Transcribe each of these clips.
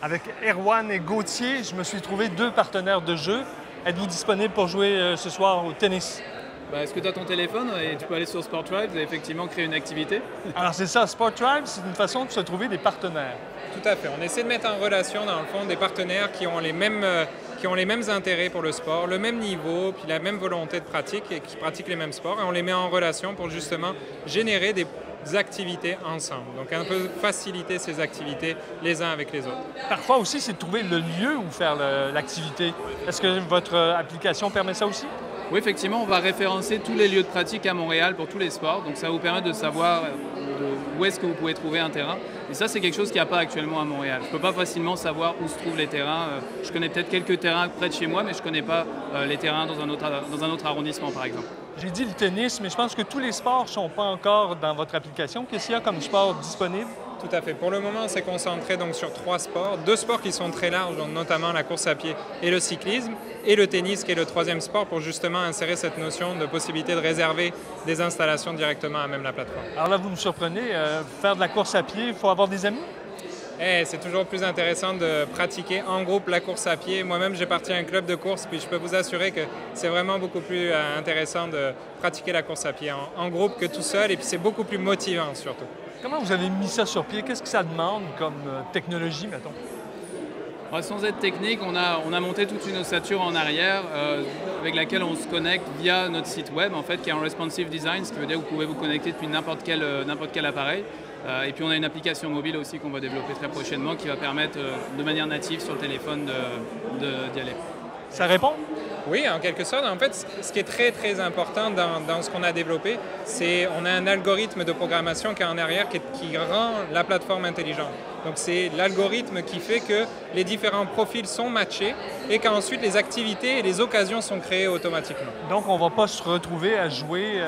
Avec Erwan et Gauthier, je me suis trouvé deux partenaires de jeu. Êtes-vous disponible pour jouer ce soir au tennis? Est-ce que tu as ton téléphone et tu peux aller sur Sport Tribes et effectivement créer une activité? Alors c'est ça, Sport Tribes, c'est une façon de se trouver des partenaires. Tout à fait. On essaie de mettre en relation, dans le fond, des partenaires qui ont les mêmes intérêts pour le sport, le même niveau, puis la même volonté de pratique et qui pratiquent les mêmes sports. Et on les met en relation pour justement générer des activités ensemble. Donc un peu faciliter ces activités les uns avec les autres. Parfois aussi, c'est de trouver le lieu où faire l'activité. Est-ce que votre application permet ça aussi? Oui, effectivement, on va référencer tous les lieux de pratique à Montréal pour tous les sports. Donc ça va vous permettre de savoir où est-ce que vous pouvez trouver un terrain. Et ça, c'est quelque chose qu'il n'y a pas actuellement à Montréal. Je ne peux pas facilement savoir où se trouvent les terrains. Je connais peut-être quelques terrains près de chez moi, mais je ne connais pas les terrains dans un autre arrondissement, par exemple. J'ai dit le tennis, mais je pense que tous les sports ne sont pas encore dans votre application. Qu'est-ce qu'il y a comme sport disponible? Tout à fait. Pour le moment, on s'est concentré donc sur 3 sports. 2 sports qui sont très larges, donc notamment la course à pied et le cyclisme, et le tennis qui est le 3e sport pour justement insérer cette notion de possibilité de réserver des installations directement à même la plateforme. Alors là, vous me surprenez, faire de la course à pied, il faut avoir des amis? C'est toujours plus intéressant de pratiquer en groupe la course à pied. Moi-même, j'ai parti à un club de course, puis je peux vous assurer que c'est vraiment beaucoup plus intéressant de pratiquer la course à pied en groupe que tout seul, et puis c'est beaucoup plus motivant surtout. Comment vous avez mis ça sur pied? Qu'est-ce que ça demande comme technologie, mettons? Sans être technique, on a monté toute une ossature en arrière avec laquelle on se connecte via notre site web, en fait, qui est en responsive design, ce qui veut dire que vous pouvez vous connecter depuis n'importe quel appareil. Et puis on a une application mobile aussi qu'on va développer très prochainement qui va permettre de manière native sur le téléphone d'y aller. Ça répond? Oui, en quelque sorte. En fait, ce qui est très, très important dans ce qu'on a développé, c'est qu'on a un algorithme de programmation qui est en arrière qui rend la plateforme intelligente. Donc, c'est l'algorithme qui fait que les différents profils sont matchés et qu'ensuite les activités et les occasions sont créées automatiquement. Donc, on ne va pas se retrouver à jouer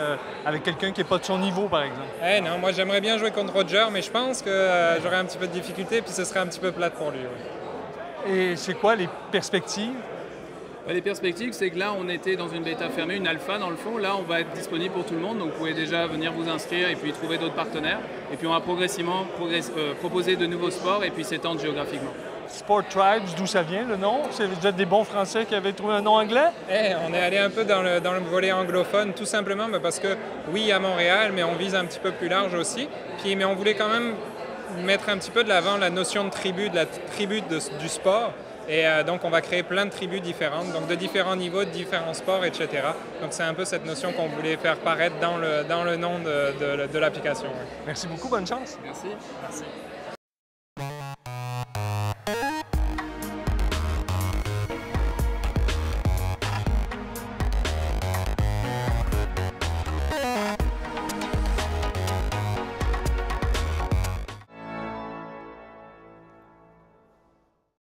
avec quelqu'un qui n'est pas de son niveau, par exemple? Non, moi j'aimerais bien jouer contre Roger, mais je pense que j'aurais un petit peu de difficulté puis ce serait un petit peu plate pour lui. Ouais. Et c'est quoi les perspectives? Les perspectives, c'est que là, on était dans une bêta fermée, une alpha dans le fond. Là, on va être disponible pour tout le monde, donc vous pouvez déjà venir vous inscrire et puis trouver d'autres partenaires. Et puis on va progressivement proposer de nouveaux sports et puis s'étendre géographiquement. Sport Tribes, d'où ça vient le nom? Vous êtes des bons Français qui avaient trouvé un nom anglais? On est allé un peu dans le volet anglophone, tout simplement parce que oui, à Montréal, mais on vise un petit peu plus large aussi. Mais on voulait quand même mettre un petit peu de l'avant la notion de tribu, du sport. Et donc, on va créer plein de tribus différentes, donc de différents niveaux, de différents sports, etc. Donc, c'est un peu cette notion qu'on voulait faire paraître dans le nom de l'application. Oui. Merci beaucoup, bonne chance. Merci.